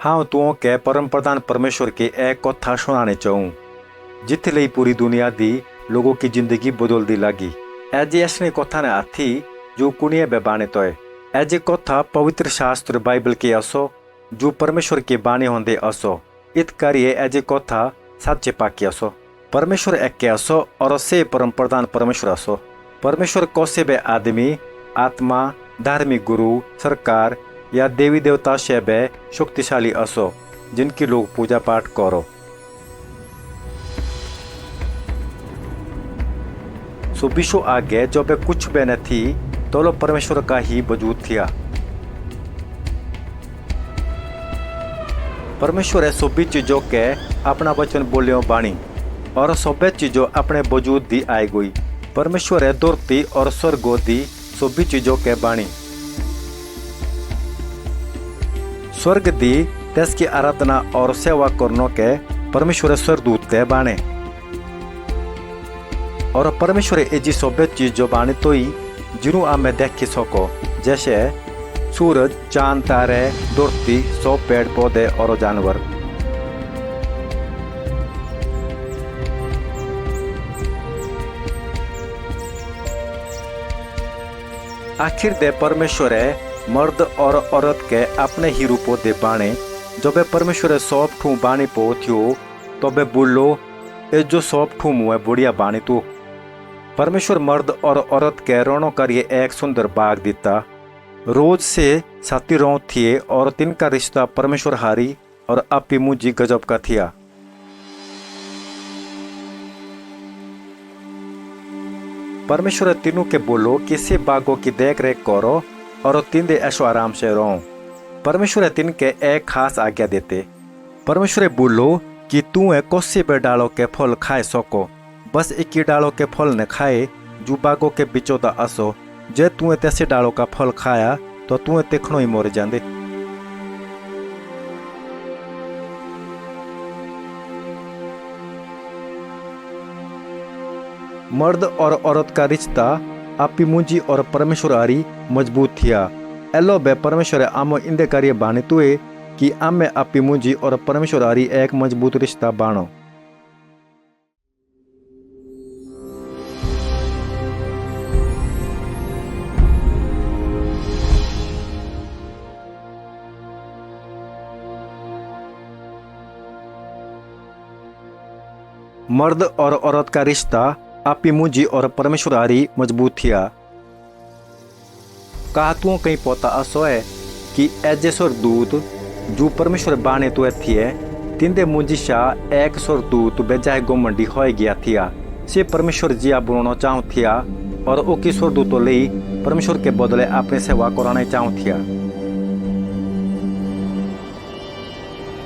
हाँ तुओं के परम प्रधान परमेश्वर के एक कथा सुनाने चाहूँ जिथे लई पूरी दुनिया दी लोगों की जिंदगी बदल दी लगी। एजे ऐसने कथा ने आथी जो कुनिये बेबाने तो है। एजे कथा पवित्र शास्त्र बाइबल के असो जो परमेश्वर के बाने होंदे असो इत करिए एजे कथा सच्चे पाकी असो। परमेश्वर एक के असो और से परम प्रधान परमेश्वर असो। परमेश्वर कोसे बे आदमी आत्मा धार्मिक गुरु सरकार या देवी देवता से बे शक्तिशाली असो जिनकी लोग पूजा पाठ करो। सुबिशो आगे जो बे कुछ बे न थी तो लो परमेश्वर का ही वजूद थिया। परमेश्वर सभी चीजों के अपना वचन बोलियो बाणी और सभी चीजों अपने वजूद दी आई गई। परमेश्वर धरती और स्वर्गो दी सभी चीजों के बाणी स्वर्ग दी तेस की आराधना और सेवा करने के परमेश्वर स्वर्गदूत के बाणे और परमेश्वर एजी सभ्य चीज जो बाणी तो ही जिन्हों आमे देखी सको जैसे सूरज चांद तारे धरती सब पेड़ पौधे और जानवर। आखिर दे परमेश्वर मर्द और औरत के अपने ही रूपों दे बाणे जब परमेश्वर सब ठू बाणी पो थियो तो बे बोलो ए जो सब ठू मुए बुढ़िया बाणी तू। परमेश्वर मर्द और औरत के रोनो करिए एक सुंदर बाग दिता। रोज से साथी रो थिए और तिनका रिश्ता परमेश्वर हारी और आपी मुझी गजब का थिया। परमेश्वर तीनों के बोलो किसी बागों की देख रेख करो और तीन दे ऐशो आराम से रहो। परमेश्वर तीन के एक खास आज्ञा देते। परमेश्वर बोलो कि तू कोसी बे डालों के फल खाए सको बस एक ही डालों के फल ने खाए जो बागों के बिचो दा असो जे तू तैसे डालों का फल खाया तो तू तेखणो ही मोर जांदे। मर्द और औरत का रिश्ता आपी मुंजी और परमेश्वर आरी मजबूत थिया। एलो बे परमेश्वर आमो इंदे कार्य बाने तुए कि आमे आपी मुंजी और परमेश्वर आरी एक मजबूत रिश्ता बाणो। मर्द और औरत का रिश्ता आपी मुंजी और परमेश्वर आरी मजबूत थिया। कहतुओं कहीं पोता असो है कि एजे स्वर्गदूत जो परमेश्वर बाने तो थिए तिंदे मुंजी शाह एक स्वर्गदूत बेजाय गोमंडी हो गया थिया से परमेश्वर जिया बुनो चाहू थिया और ओकी स्वर्गदूत ले परमेश्वर के बदले अपने सेवा कराने चाहू थिया।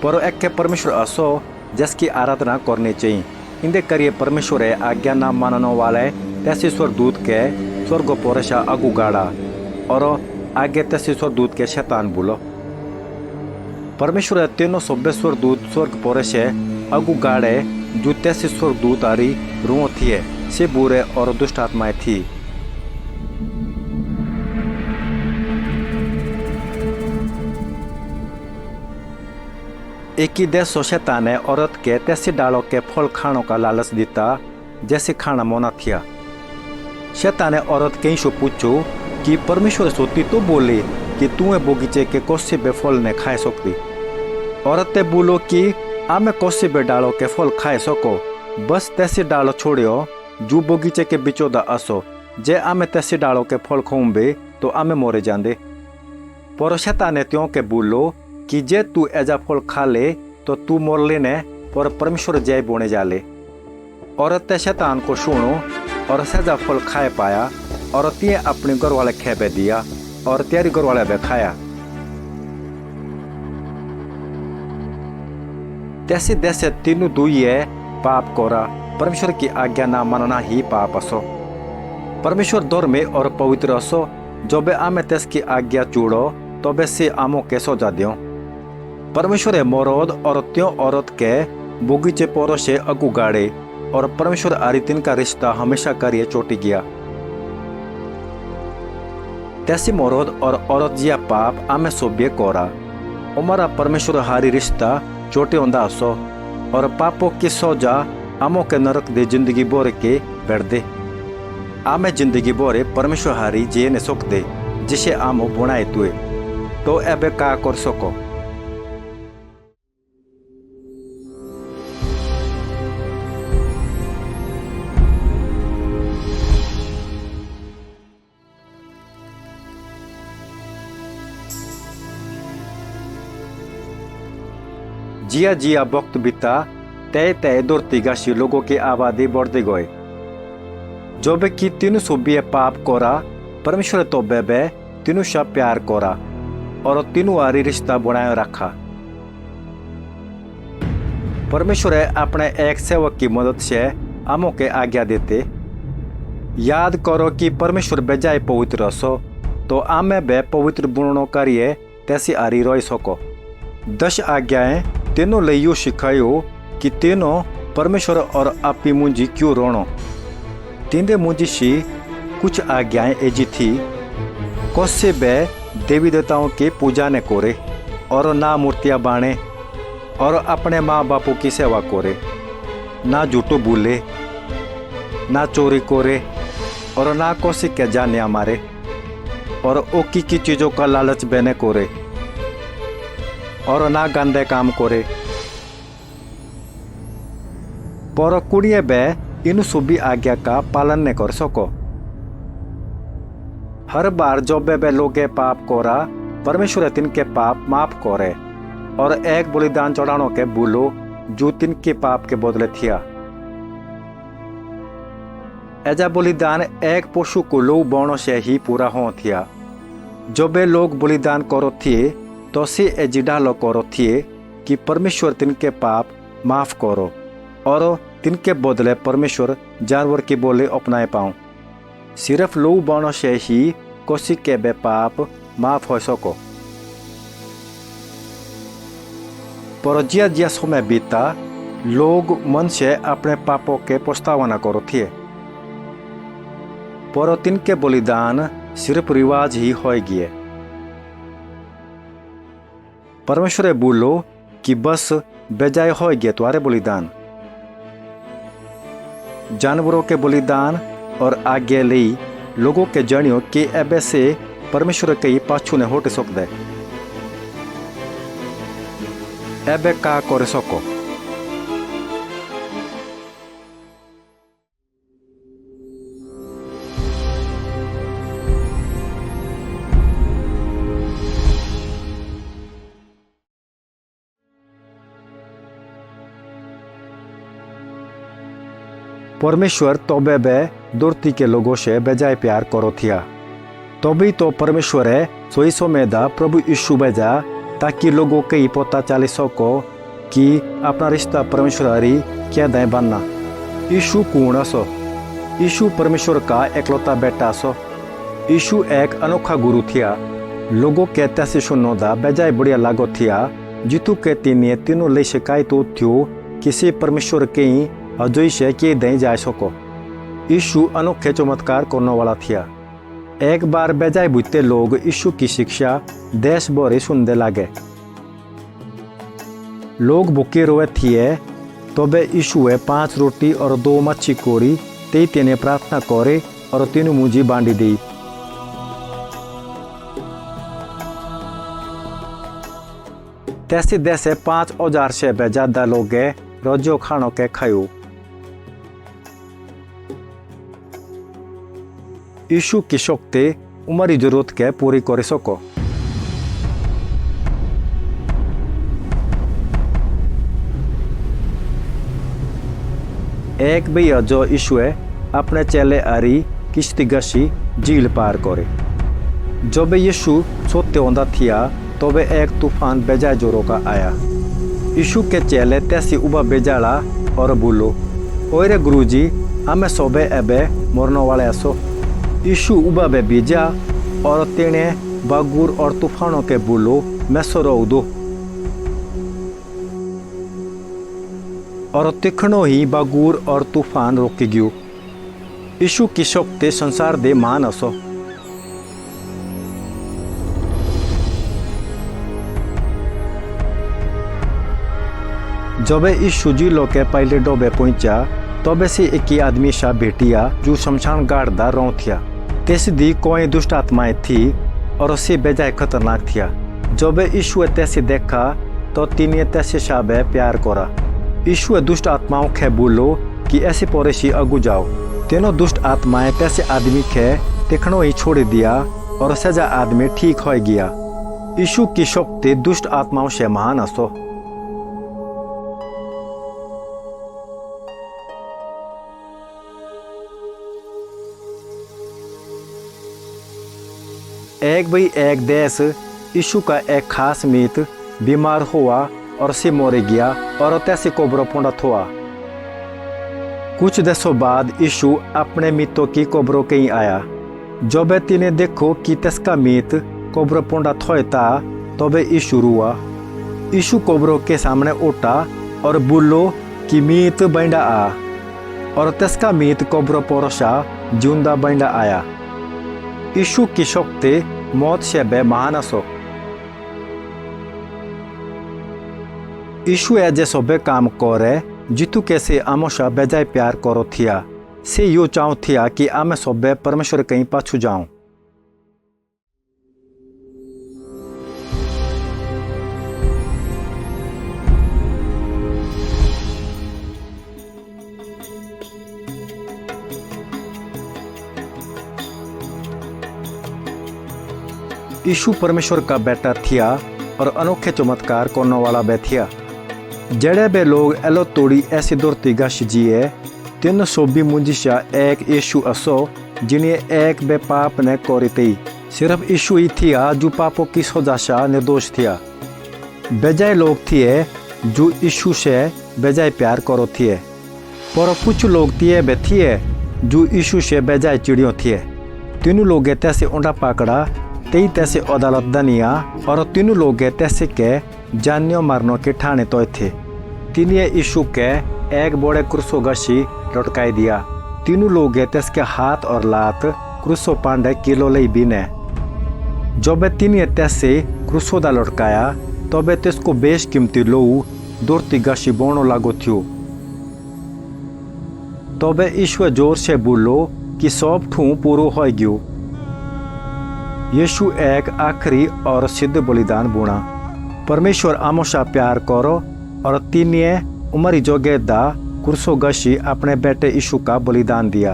पर एक के परमेश्वर असो जिसकी आराधना करनी चाहिए इंदे करिए परमेश्वर आज्ञा न मानने वाले तैसे स्वर्गदूत के स्वर्ग पोरशा अगु गाड़ा और आगे तैसे स्वर्गदूत के शैतान बोलो। परमेश्वर तीनों सभ्य स्वर्गदूत स्वर्ग पोरशे अगु गाड़े जो तैसे स्वर्गदूत आरी रूह थिए से बुरे और दुष्ट आत्माएं थी। एक ही देश शैतान ने औरत के तैसे डालों के फल खानों का लालच देता जैसे खाना मोना थिया। शैतान ने औरत कहीं से पूछो कि परमेश्वर सोती तो बोले कि तू बगीचे के कोसे बे फल ने खाए सकती। औरत ते बोलो कि आमे कोसे बे डालों के फल खाए सको बस तैसे डालो छोड़ियो जो बगीचे के बिचो दा असो जे आमे तैसे डालों के फल खाऊंबे तो आमे मोरे जांदे। पर शैतान ने त्यों के बोलो कि जे तू ऐजा फल खा ले तो तू मोर लेने पर परमेश्वर जय बोने जाले। औरत शैतान को सुनो और सजा फल खाए पाया और तिये अपने घर वाले खेबे दिया और तेरी घर वाले बे खाया। तैसे देसे तीनों दुइये पाप कोरा परमेश्वर की आज्ञा ना मानना ही पाप असो। परमेश्वर दौर में और पवित्र असो जो बे आमे तेस की आज्ञा चूड़ो तो बे से आमो के सोजा दियो। परमेश्वर मरद और त्यों औरत के बगीचे पोरो से अगु गाड़े और परमेश्वर आरितिन का रिश्ता हमेशा करिए चोटी गया। तैसी मरद और औरत जिया पाप आमे सोबिये कोरा हमारा परमेश्वर हारी रिश्ता चोटे होंदा असो और पापों की सौजा आमो के नरक दे जिंदगी बोरे के बैठ दे। आमे जिंदगी बोरे परमेश्वर हारी जे ने सुख दे जिसे आमो बुनाए तुए तो एबे का कर सको। जिया जिया वक्त बीता तय तय दौड़ती गाशी लोगों की आबादी बढ़ते गए। जो बे की तीनों सुबिये पाप कोरा परमेश्वर तो बेबे तीनों शब प्यार कोरा और तीनों आरी रिश्ता बनाए रखा। परमेश्वर अपने एक सेवक की मदद से आमों के आज्ञा देते। याद करो कि परमेश्वर बेजाय पवित्र रसो तो आमे बे पवित्र बुनो करिए तैसी आरी रोई सको। 10 आज्ञाएं तीनों लइयो सिखायो कि तीनों परमेश्वर और आपी मुंजी क्यों रोनो। तीनों मुंजी सी कुछ आज्ञाएं एजी थी कौसे बे देवी देवताओं की पूजा ने कोरे और ना मूर्तियां बाणे और अपने माँ बापू की सेवा कोरे, ना झूठो बोले, ना चोरी कोरे और ना कोसी के जाने हमारे और ओकी की चीजों का लालच बने कोरे और ना गंदे काम कोरे। पर कुड़िए बे इन सभी आज्ञा का पालन नहीं कर सको। हर बार जो बे लोगे पाप कोरा परमेश्वर तिनके पाप माफ करे और एक बलिदान चढ़ानो के बोलो जो तिनके पाप के बदले थिया। ऐजा बलिदान एक पशु को लो बोनो से ही पूरा हो थिया। जो बे लोग बलिदान करो थे तो से एजिडालो करो थे कि परमेश्वर तिनके पाप माफ करो और तिनके बदले परमेश्वर जानवर के बोले अपनाए पाऊं। सिर्फ लो बोनो से ही कोसी के बे पाप माफ हो सको। पर जिया जिया समय बीता लोग मन से अपने पापों के पछतावा करो थे। पर तिनके बलिदान सिर्फ रिवाज ही हो गए। परमेश्वर बोलो कि बस बेजाय हो गए तुम्हारे बलिदान। जानवरों के बलिदान और आगे ली लोगों के जणियों कि एबे से परमेश्वर के पाछू ने होट सकते एबे का कर सको। परमेश्वर तो बे दुर्ती के लोगों से बेजाय प्यार करो थिया। तभी तो परमेश्वर सोईसो में दा प्रभु यीशु बेजा ताकि लोगों के ही पता चल सको कि अपना रिश्ता परमेश्वर हरी क्या दे बनना। यीशु कौन सो? यीशु परमेश्वर का एकलौता बेटा सो। यीशु एक अनोखा गुरु थिया। लोगों कहते से सुनो दा बेजाय बढ़िया लागो थिया जितू के तीनों ले शिकायत थ्यो किसी परमेश्वर के ही अजोई से के दे जा सको। यीशु अनोखे चमत्कार करने वाला थिया। एक बार बेजाय बुझते लोग यीशु की शिक्षा देश भरे सुनने लगे। लोग भूखे रोए थे तो बे यीशु 5 रोटी और 2 मच्छी कोरी तेने प्रार्थना करे और 3 मुंजी बांटी दी। तैसे देसे 5,000 से ज्यादा लोग रोजो खानों के खायो। यीशु की शक्ति उमरी जरूरत के पूरी कर सको। एक भैया जो यीशु अपने चेले आरी किश्ती गशी झील पार करे। जब यीशु सोते होंदा थिया तो वे एक तूफान बेजाय जोरों का आया। यीशु के चेले तैसी उबा बेजाला और बोलो ओरे गुरुजी हमें सोबे एबे मरने वाले असो। यीशु उबा बे बीजा और तेने बागुर और तूफानों के बोलो मैं सो दो और तिखनो ही बागुर और तूफान रोक गयो। यीशु की शक्ति संसार दे मान असो। जब यीशु जिलो के पहले डोबे पहुंचा तबे से एक आदमी सा भेटिया जो शमशान गाड़दा रो थिया। तेस दी कोई दुष्ट आत्माएं थी और उसे बेजाय खतरनाक थिया। जब यीशु तैसे देखा तो तिने तैसे शाबे प्यार करा। यीशु दुष्ट आत्माओं के बोलो कि ऐसे पौरेशी अगु जाओ। तीनों दुष्ट आत्माएं तैसे आदमी के देखनो ही छोड़ दिया और सजा आदमी ठीक हो गया। यीशु की शक्ति दुष्ट आत्माओं से महान असो। एक देश यीशु का एक खास मीत बीमार हुआ और से मोरे गया और तैसे कोबरो पुंडत हुआ। कुछ देशों बाद यीशु अपने मीतों की कोबरो कहीं आया। जब तिने देखो कि तस्का मीत कोबरो पुंडत होता तबे यीशु रुआ। यीशु कोबरो के सामने उठा और बोलो कि मीत बैंडा आ, और तस्का मीत कोबरो पोरोशा जिंदा बैंडा आया। यीशु की शक्ति मौत से बे महान असो। यीशु ए जैसो बे काम करे जितु कैसे आमोशा बेजाय प्यार करो थिया। से यो चाहूं थिया कि आमे सोबे परमेश्वर कहीं पाछू जाऊं। यीशु परमेश्वर का बेटा थिया और अनोखे चमत्कार करने वाला बे थिया। जड़े बे लोग एलो तोड़ी ऐसी दुर्ती गश जिए 320 मुंजिशा एक यीशु असो जिन्हें एक बे पाप ने कोरी थी। सिर्फ यीशु ही थिया जो पापों की सजा निर्दोष थिया। बेजाय लोग थिए जो यीशु से बेजाय प्यार करो थिए, पर कुछ लोग थिए बे थिए जो यीशु से बेजाय चिड़ियों थिए। तीनों लोग तैसे ऊंडा पाकड़ा तेई तैसे अदालत दनिया और तीनों लोग तैसे के जानियों मारनों के ठाणे तो थे। तिनिए यीशु के एक बड़े क्रूसो गशी लटकाई दिया। तीनों लोग तैसके हाथ और लात क्रूसो पांडे किलो लई बीने। जब तिनिए तैसे क्रूसो दा लटकाया तबे तेसको बेश कीमती लोऊ दुर्ती गशी बोनो लागो थियो। तबे यीशु जोर से बोलो कि सब ठू पूरो हो गयो। यीशु एक आखिरी और सिद्ध बलिदान बुना। परमेश्वर आमोशा प्यार करो और तिनिए उमरी जोगे दा कुर्सो गशी अपने बेटे यीशु का बलिदान दिया।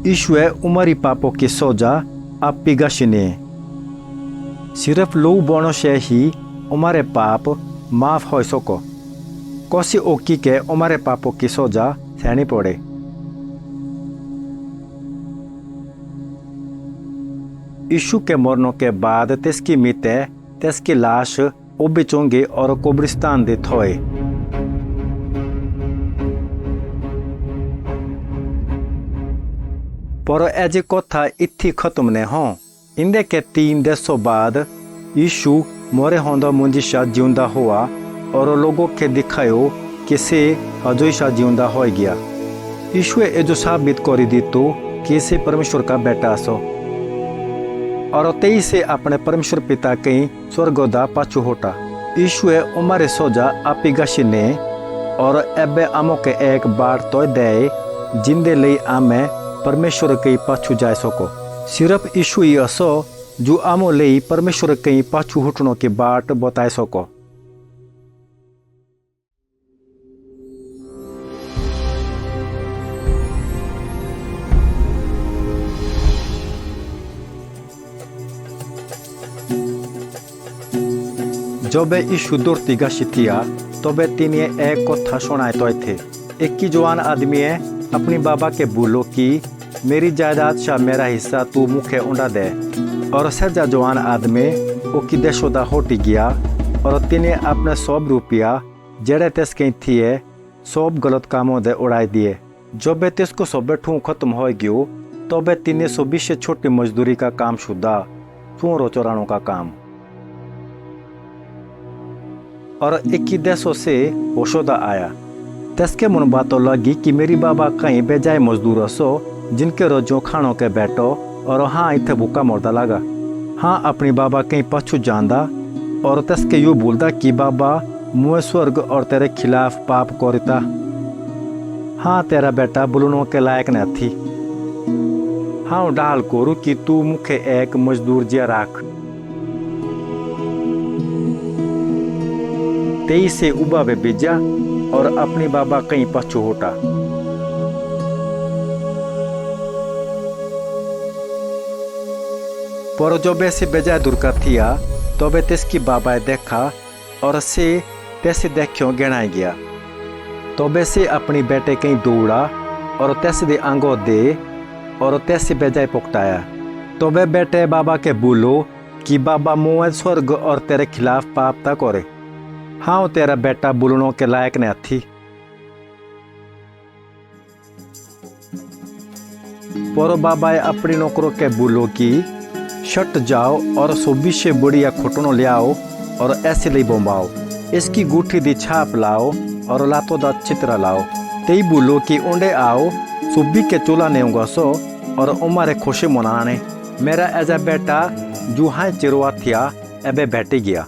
यीशु उमरी पापों की सजा आपी गशी ने। सिर्फ लोग बोनो से ही उमारे पाप माफ हो सको। कोसी ओकी के उमारे पापों की सजा सहनी पड़े। यीशु के मरने के बाद तिसकी मीते तिसकी लाश ओबिचोंगे और कब्रिस्तान दे थोए। पर एजे कथा इत्थी खत्म ने हो। इंदे के 3 देशों बाद यीशु मोरे होंदा मुंजिशा जिंदा हुआ और लोगों के दिखायो कि से हजोइशा जिंदा हो गया। यीशु एजो साबित करी दी तो कि से परमेश्वर का बेटा सो और तेई से अपने परमेश्वर पिता कहीं स्वर्गोदा पाछू होटा। यीशु उमारे सोजा आपी गशी ने और एबे आमो के एक बार तो दे जिंदे लई आमे परमेश्वर कहीं पाछू जाए सको। सिर्फ यीशु ही असो जो आमो लई परमेश्वर कहीं पाछू हुटनों की बाट बताए सको। जब यीशु दुर्ती गशी थिया तबे तिनिए एक कथा सुनाए तो थे। एक की जवान आदमी अपनी बाबा के बोलो कि मेरी जायदाद सा मेरा हिस्सा तू मुखे उंडा दे। और सजा जवान आदमी वो की देशोदा होटी गया और तिने अपने 100 रुपया जड़े तेस कहीं थिए सब गलत कामों दे उड़ाई दिए। जब तेसको सब ठू खत्म हो गयो तबे तिने 120 छोटी मजदूरी का काम शुदा चोरों चोरानों का काम। और एक ही देशों से होशोदा आया। तस्के मन बातों लगी कि मेरी बाबा कहीं बेजाय मजदूर सो जिनके रोजों खानों के बैठो और हाँ इतने भूखा मरदा लगा। हाँ अपनी बाबा कहीं पछू जांदा और तस्के यू बोलदा कि बाबा मुँह स्वर्ग और तेरे खिलाफ पाप करता। हाँ तेरा बेटा बुलनों के लायक न थी। हाँ डाल कोरू कि तू मुखे एक मजदूर जिया राख। तेई से उबा वे बेजा और अपनी बाबा कहीं पछू होटा। पर जो बेसे बेजा दुर्गा थिया तो बे तिसकी बाबाए देखा और से तैसे देखियो गणाई गया। तो बेसे अपनी बेटे कहीं दौड़ा और तैसे दे आंगो दे और तैसे बेजाए पुकटाया। तो वे बेटे बाबा के बोलो कि बाबा मुँह स्वर्ग और तेरे खिलाफ पाप ता करे। हाँ तेरा बेटा बुलनों के लायक ने थी। पर बाबाए अपनी नौकरों के बोलो कि शट जाओ और 24 बढ़िया खुटनों ले आओ और ऐसे ले बोंबाओ। इसकी गुठी दी छाप लाओ और लातो दा चित्र लाओ। तेई बोलो कि उंडे आओ सुबी के चूल्हा ने उगासो और उमारे खुशी मनाने। मेरा ऐसा बेटा जुहा चिरवा थिया एबे बैठी गया।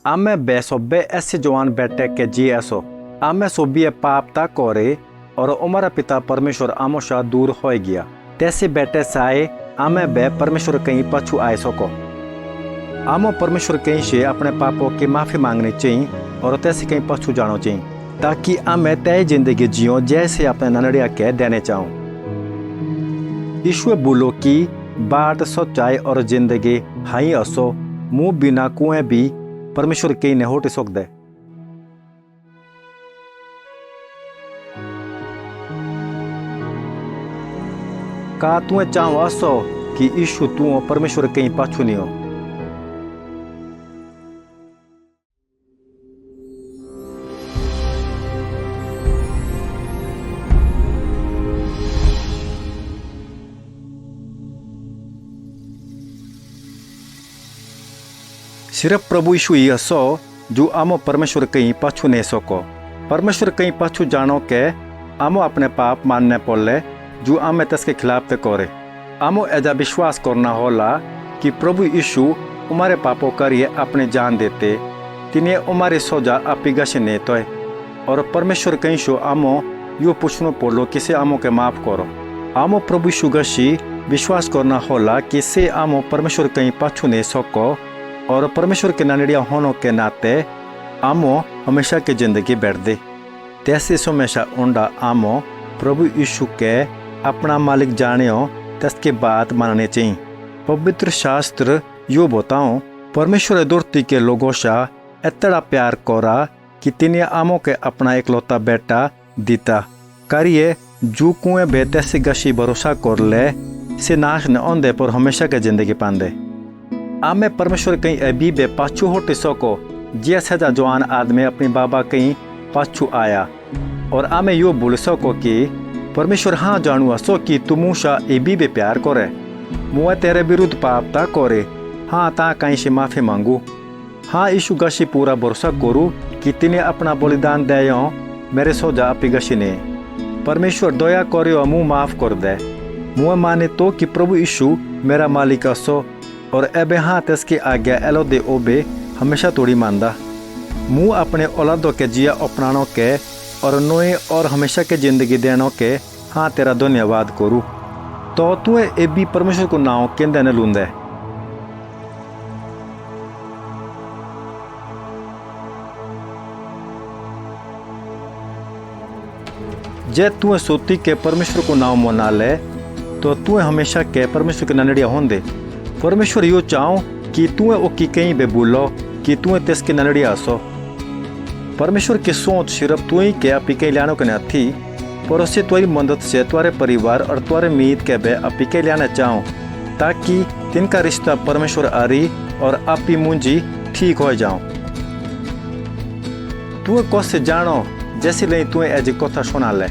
आमे बेसोबे ऐसे जवान बेटे के जी ऐसो आमे सोबिये पाप ता कोरे और उमारा पिता परमेश्वर आमोशा दूर हो गया। तैसे बेटे साए आमे बे परमेश्वर कहीं पछू आए सको। आमो परमेश्वर कहीं से अपने पापों की माफी मांगनी चाहिए और तैसे कहीं पछू जानो चाहिए ताकि आमे तय जिंदगी जियो जैसे अपने ननड़िया के देने चाहूं। ईश्वर बोलो कि बाट सच्चाई और जिंदगी हाई असो मुंह बिना कुएं भी परमेश्वर कहीं ने होट सक दे। का तुए चाहो असो कि ईशु तू परमेश्वर कहीं पाछू नहीं हो। सिर्फ प्रभु यीशु ही असो जो आमो परमेश्वर कहीं पाछू नहीं सको। परमेश्वर कहीं पाछू जानो के आमो अपने पाप मानने पड़े जो आमे तस्के खिलाफ ते करे। आमो ऐसा विश्वास करना होला कि प्रभु यीशु हमारे पापों करिए अपने जान देते तिन्हें हमारे सोजा आपी गशने तो और परमेश्वर कहीं शो आमो यो पूछनो पड़ो किसे आमो के माफ करो। आमो प्रभु यीशु गशी विश्वास करना होला कि से आमो परमेश्वर कहीं पाछू नहीं सको और परमेश्वर के ननड़िया होने के नाते आमो हमेशा की जिंदगी बैठ दे। तैसे हमेशा उंडा आमो प्रभु यीशु के अपना मालिक जानियो तस्के बात मानने चाहिए। पवित्र शास्त्र यो बताओ परमेश्वर दुर्ती के लोगों से इतना प्यार कोरा कि तिन्हें आमो के अपना एकलौता बेटा दीता करिए जो कुएं बेते से गशी भरोसा कर ले से नाश न औंदे पर हमेशा के जिंदगी पांदे। आमे परमेश्वर कहीं अभी बे पाछू होटे सको जिया सजा जवान आदमी अपनी बाबा कहीं पाछू आया और आमे यो बोल सको कि परमेश्वर हाँ जानू असो कि तुमुशा एबी बे प्यार करे मुआ तेरे विरुद्ध पाप ता करे। हाँ ता कहीं से माफी मांगू। हाँ यीशु गशी पूरा भरोसा करू कि तिने अपना बलिदान दयो मेरे सोजा अपी गशी ने। परमेश्वर दया करियो मुँह माफ कर दे। मुँह माने तो कि प्रभु यीशु मेरा मालिक असो और एबे हाँ तस्की आज्ञा एलो दे ओबे हमेशा तोड़ी मानदा। मुँह अपने औलादों के जिया अपनानो के और नोए और हमेशा के जिंदगी देनो के हाँ तेरा धन्यवाद करू। तो तू ए भी परमेश्वर को नाव केंद्र ने लूंदे। जे तू सोती के परमेश्वर को नाव मना ले तो तू हमेशा के परमेश्वर के ननड़िया होंदे। परमेश्वर यो चाहो कि तू ओकी कहीं बे बोलो कि तू तेस के ननड़िया असो। परमेश्वर की सोच सिर्फ तू ही के अपी के लानो के न थी पर उससे तुम्हारी मदद से तुम्हारे परिवार और तुम्हारे मीत के बे अपी के लाना चाहो ताकि तिनका रिश्ता परमेश्वर आरी और आपी मुंजी ठीक हो जाओ। तू कौन से जानो जैसे ले तू एज कथा सुना ले।